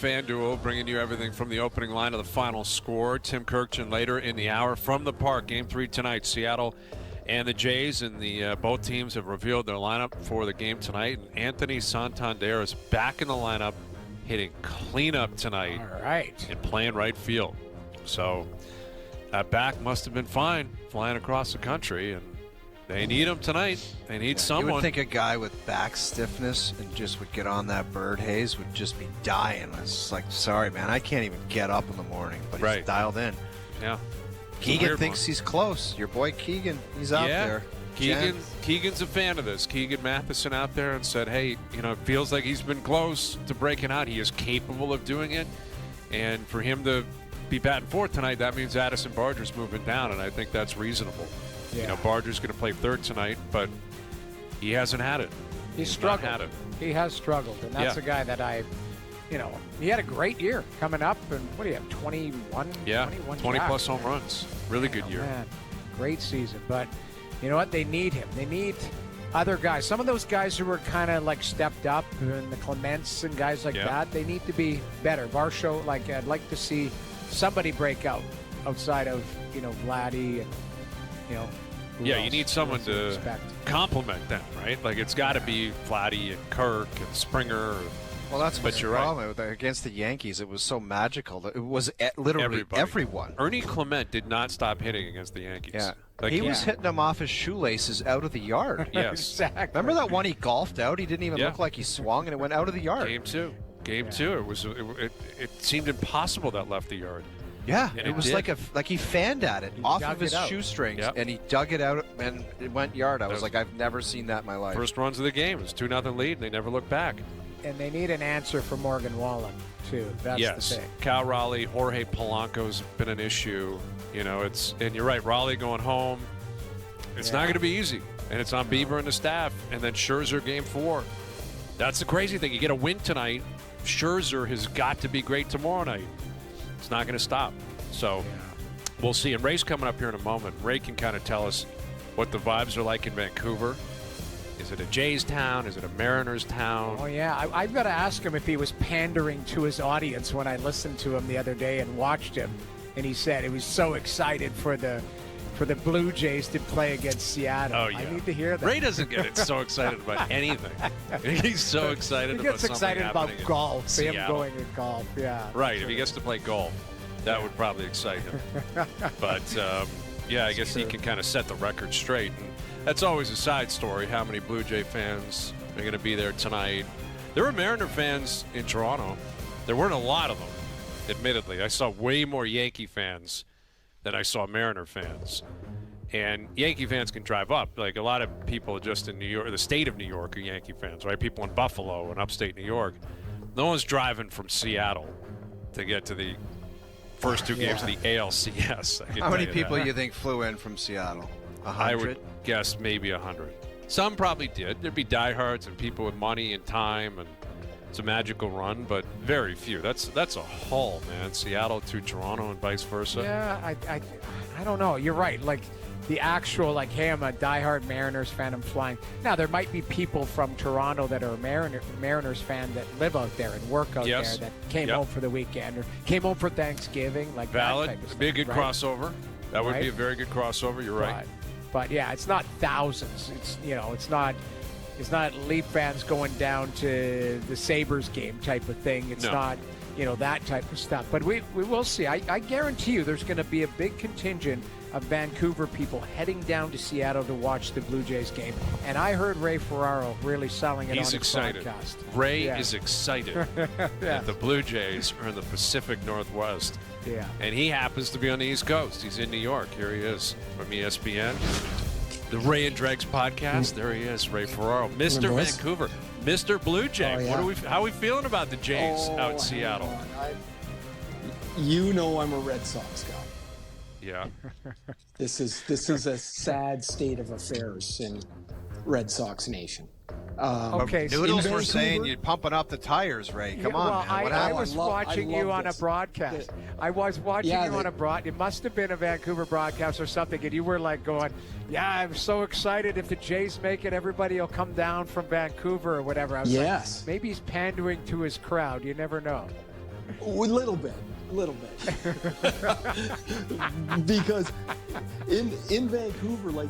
FanDuel bringing you everything from the opening line to the final score. Tim Kirkchin later in the hour from the park. Game 3 tonight, Seattle and the Jays, and the both teams have revealed their lineup for the game tonight. And Anthony Santander is back in the lineup, hitting cleanup tonight. All right. And playing right field. So that back must have been fine flying across the country, and they need him tonight. They need someone. You would think a guy with back stiffness and just would get on that bird haze would just be dying. It's just like, sorry, man, I can't even get up in the morning, but he's dialed in. Yeah. Keegan thinks he's close. Your boy Keegan, he's out there. Keegan's a fan of this. Keegan Matheson out there and said, hey, it feels like he's been close to breaking out. He is capable of doing it. And for him to be batting fourth tonight, that means Addison Barger's moving down, and I think that's reasonable. Yeah. Barger's going to play third tonight, but he hasn't had it. He's struggled. He has struggled, and that's a guy that he had a great year coming up, and what do you have, 21? Yeah, 21 20-plus home runs. Really good year. Man, great season, but you know what? They need him. They need other guys. Some of those guys who were kind of like stepped up, and the Clements and guys like that, they need to be better. Varsho, I'd like to see somebody break out outside of, Vladdy and, you need someone to complement them, right? Like, it's got to be Vladdy and Kirk and Springer. Well, that's what's the problem. Right. Against the Yankees, it was so magical. It was literally everyone. Ernie Clement did not stop hitting against the Yankees. Yeah. He was hitting them off his shoelaces out of the yard. Yes. Exactly. Remember that one he golfed out? He didn't even look like he swung, and it went out of the yard. Game two. It seemed impossible that left the yard. Yeah, and it was like he fanned at it off of his shoestrings, Yep. and he dug it out, and it went yard. I was like, I've never seen that in my life. First runs of the game. It was 2-0 lead, and they never looked back. And they need an answer for Morgan Wallen, too. That's the thing. Cal Raleigh, Jorge Polanco's been an issue. And you're right, Raleigh going home. It's not going to be easy. And it's on Bieber and the staff. And then Scherzer game 4. That's the crazy thing. You get a win tonight. Scherzer has got to be great tomorrow night. It's not going to stop. So we'll see. And Ray's coming up here in a moment. Ray can kind of tell us what the vibes are like in Vancouver. Is it a Jays town? Is it a Mariners town? Oh, yeah. I've got to ask him if he was pandering to his audience when I listened to him the other day and watched him. And he said he was so excited for the Blue Jays to play against Seattle. Oh, yeah. I need to hear that. Ray doesn't get so excited about anything. He's so excited about something. He gets excited about golf. Him Seattle. going to golf, yeah. Right. If he gets to play golf, that would probably excite him. But, I guess he can kind of set the record straight. And that's always a side story, how many Blue Jay fans are going to be there tonight. There were Mariner fans in Toronto. There weren't a lot of them, admittedly. I saw way more Yankee fans than I saw Mariner fans. And Yankee fans can drive up. Like, a lot of people just in New York, the state of New York, are Yankee fans, right? People in Buffalo and upstate New York. No one's driving from Seattle to get to the first two games of the ALCS. How many people you think flew in from Seattle? 100? I would guess maybe 100. Some probably did. There'd be diehards and people with money and time, and it's a magical run, but very few. That's a haul, man. Seattle to Toronto and vice versa. Yeah, I don't know. You're right. Like, the actual, hey, I'm a diehard Mariners fan, I'm flying. Now, there might be people from Toronto that are Mariners fan that live out there and work out there that came home for the weekend or came home for Thanksgiving. Like valid. That type of It'd be a good crossover. That would be a very good crossover. You're right. But yeah, it's not thousands. It's not Leaf fans going down to the Sabres game type of thing. It's not, that type of stuff. But we will see. I guarantee you there's going to be a big contingent of Vancouver people heading down to Seattle to watch the Blue Jays game. And I heard Ray Ferraro really selling it on his podcast. Ray is excited that the Blue Jays are in the Pacific Northwest. Yeah. And he happens to be on the East Coast. He's in New York. Here he is from ESPN. The Ray and Dregs podcast. There he is, Ray Ferraro. Mr. Vancouver. Mr. Blue Jay. Oh, yeah. How are we feeling about the Jays out in Seattle? I'm a Red Sox guy. Yeah. This is a sad state of affairs in Red Sox Nation. Okay, Noodles were saying you're pumping up the tires, Ray. Come on, man. What I was watching you on a broadcast. I was watching you on a broadcast. It must have been a Vancouver broadcast or something, and you were like going, yeah, I'm so excited. If the Jays make it, everybody will come down from Vancouver or whatever. I was like, maybe he's pandering to his crowd. You never know. A little bit. Because in Vancouver, like,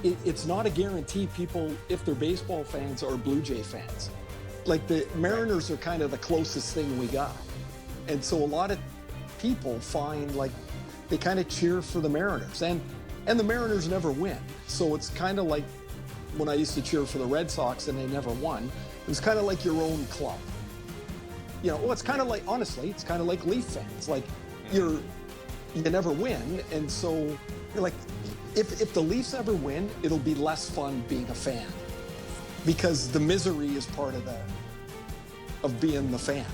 it's not a guarantee people, if they're baseball fans, are Blue Jay fans. Like, the Mariners are kind of the closest thing we got. And so a lot of people find, like, they kind of cheer for the Mariners. And the Mariners never win. So it's kind of like when I used to cheer for the Red Sox and they never won. It was kind of like your own club. You know, well, it's kind of like, honestly, it's kind of like Leaf fans. Like, you never win. And so you're like, if the Leafs ever win, it'll be less fun being a fan. Because the misery is part of being the fan.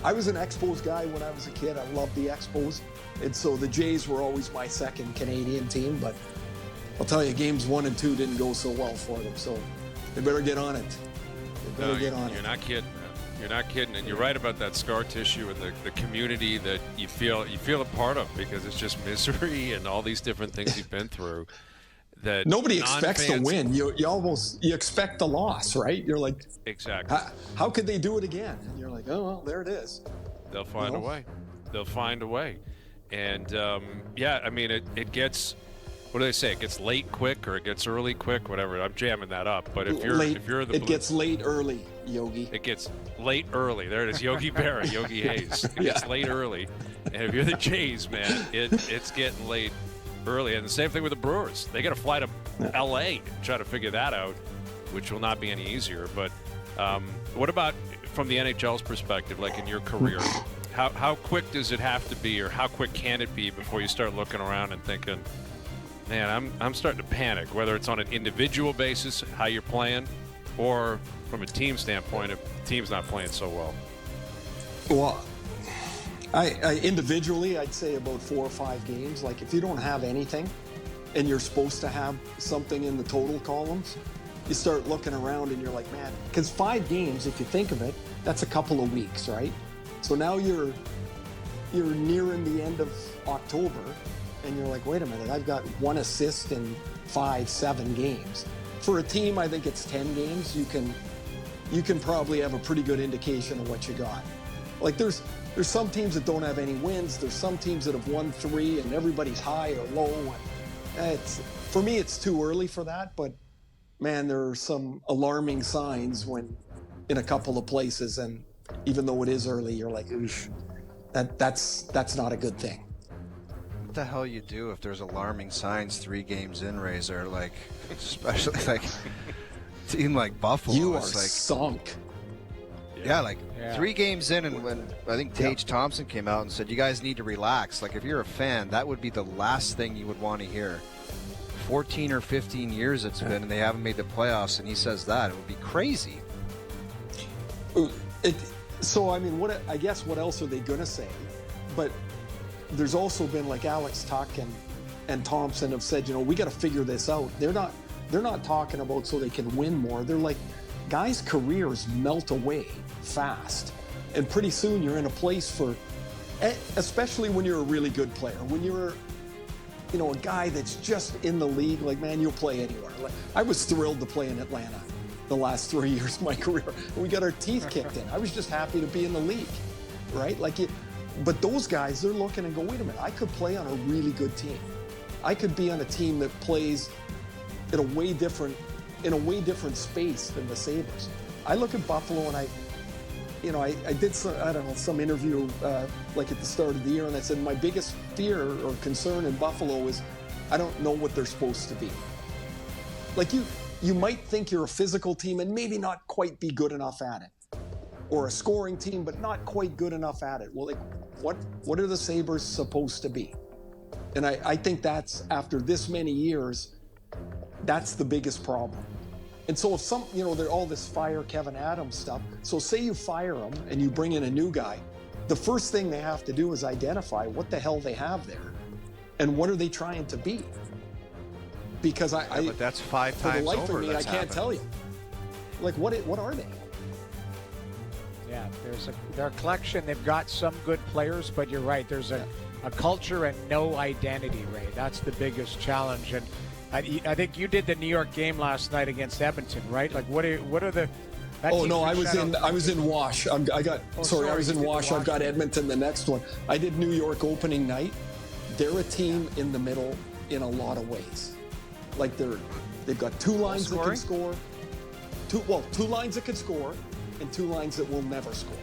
I was an Expos guy when I was a kid. I loved the Expos. And so the Jays were always my second Canadian team. But I'll tell you, games 1 and 2 didn't go so well for them. So they better get on it. You're not kidding, man. You're not kidding. And you're right about that scar tissue and the community that you feel a part of, because it's just misery and all these different things you've been through. That nobody expects to win. You expect the loss, right? You're like, exactly. How could they do it again? And you're like, oh well, there it is. They'll find a way. They'll find a way. And I mean, it gets. What do they say? It gets late quick, or it gets early quick, whatever. I'm jamming that up. But if you're the it gets late early, Yogi. It gets late early. There it is, Yogi Berra, Yogi Hayes. It gets late early, and if you're the Jays, man, it's getting late early. And the same thing with the Brewers. They got to fly to L.A. and try to figure that out, which will not be any easier. But what about from the NHL's perspective, like in your career? How quick does it have to be, or how quick can it be before you start looking around and thinking, man, I'm starting to panic, whether it's on an individual basis, how you're playing, or from a team standpoint, if the team's not playing so well? Well, I individually, I'd say about 4 or 5 games. Like, if you don't have anything and you're supposed to have something in the total columns, you start looking around and you're like, man, because 5 games, if you think of it, that's a couple of weeks, right? So now you're nearing the end of October, and you're like, wait a minute, I've got 1 assist in 5-7 games. For a team, I think it's 10 games. You can probably have a pretty good indication of what you got. Like, there's some teams that don't have any wins. There's some teams that have won 3 and everybody's high or low. And for me, it's too early for that. But man, there are some alarming signs when in a couple of places, and even though it is early, you're like, oof, that's not a good thing. What the hell you do if there's alarming signs 3 games in, Razor? Like, especially like a team like Buffalo. You are like, sunk. Yeah, 3 games in, and when I think Tage Thompson came out and said, you guys need to relax. Like, if you're a fan, that would be the last thing you would want to hear. 14 or 15 years it's been, and they haven't made the playoffs, and he says that. It would be crazy. So, I mean, I guess what else are they going to say? But there's also been, like, Alex Tuck and Thompson have said, we got to figure this out. They're not talking about so they can win more. They're like, guys' careers melt away fast. And pretty soon you're in a place for, especially when you're a really good player, when you're, a guy that's just in the league, like, man, you'll play anywhere. Like, I was thrilled to play in Atlanta the last 3 years of my career. We got our teeth kicked in. I was just happy to be in the league, right? But those guys, they're looking and go, wait a minute, I could play on a really good team. I could be on a team that plays in a way different space than the Sabres. I look at Buffalo and I did some interview like at the start of the year, and I said my biggest fear or concern in Buffalo is I don't know what they're supposed to be. Like, you might think you're a physical team and maybe not quite be good enough at it, or a scoring team but not quite good enough at it. Well, like, what are the Sabres supposed to be? And I think that's, after this many years, that's the biggest problem. And so if they're all this fire Kevin Adams stuff. So say you fire him and you bring in a new guy, the first thing they have to do is identify what the hell they have there and what are they trying to be. Because but that's 5 times over. For the life of me, I can't tell you. Like, what are they? Yeah, their collection. They've got some good players, but you're right. There's a culture and no identity, Ray. That's the biggest challenge. And I think you did the New York game last night against Edmonton, right? Like, what are the That Oh team's no, been I was in Wash. I was in you did Wash. the I've got Wash. Edmonton the next one. I did New York opening night. They're a team in the middle in a lot of ways. Like they've got two lines that can score. Two lines that can score, and two lines that will never score.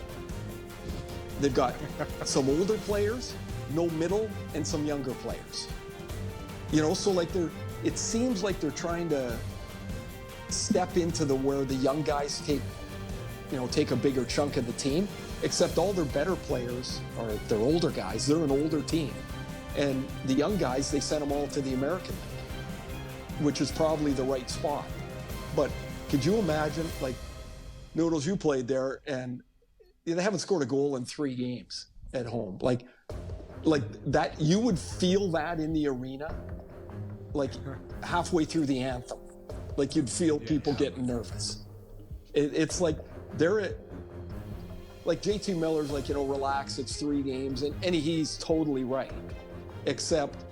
They've got some older players, no middle, and some younger players. You know, so like it seems like they're trying to step into where the young guys take a bigger chunk of the team, except all their better players are their older guys. They're an older team. And the young guys, they sent them all to the American League, which is probably the right spot. But could you imagine, like, Noodles, you played there, and they haven't scored a goal in 3 games at home. Like that, you would feel that in the arena, like halfway through the anthem. Like you'd feel people getting nervous. It's like like JT Miller's like, relax, it's 3 games, and he's totally right. Except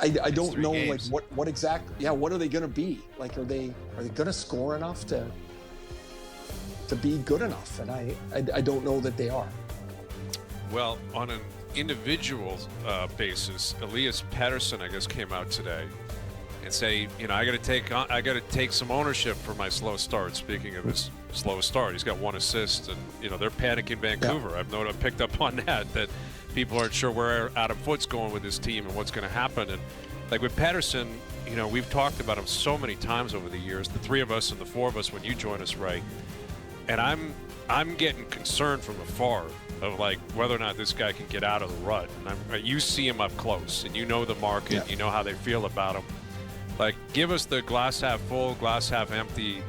I don't know games. Like what exactly, what are they going to be? Like are they going to score enough to be good enough? And I don't know that they are. Well, on an individual basis, Elias Pettersson, I guess, came out today and say, I got to take some ownership for my slow start. Speaking of his slow start, he's got 1 assist, and they're panicking Vancouver. Yeah. I've picked up on that people aren't sure where Adam Foote's going with his team and what's going to happen. And like with Pettersson, we've talked about him so many times over the years, the 3 of us and the 4 of us when you join us, Ray. And I'm getting concerned from afar of like whether or not this guy can get out of the rut. And you see him up close, and you know the market, you know how they feel about him. Like, give us the glass half full, glass half empty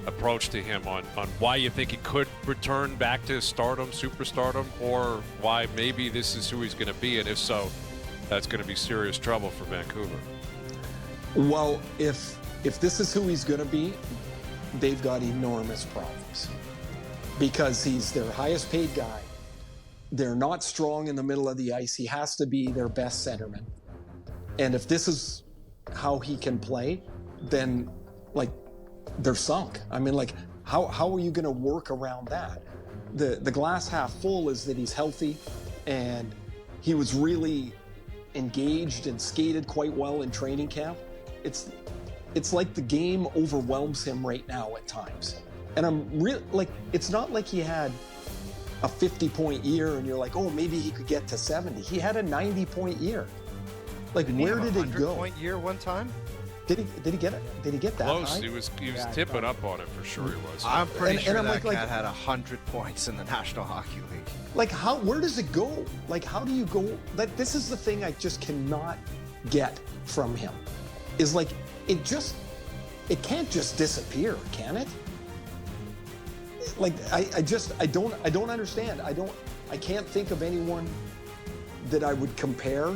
approach to him on why you think he could return back to stardom, superstardom, or why maybe this is who he's going to be, and if so, that's going to be serious trouble for Vancouver. Well, if this is who he's going to be, they've got enormous problems because he's their highest paid guy. They're not strong in the middle of the ice. He has to be their best centerman. And if this is how he can play, then like they're sunk. I mean, like how are you going to work around that? The glass half full is that he's healthy and he was really engaged and skated quite well in training camp. It's like the game overwhelms him right now at times. And I'm really like, it's not like he had a 50-point year and you're like, oh, maybe he could get to 70. He had a 90-point year. Like, where did it go? 100-point year one time? Did he get it? Did he get that close? high? He was tipping up on it for sure. He was. I'm pretty sure I'm that like, cat had 100 points in the National Hockey League. Like, where does it go? Like, how do you go? This is the thing I just cannot get from him. Is like, it can't just disappear, can it? Like, I don't understand. I can't think of anyone that I would compare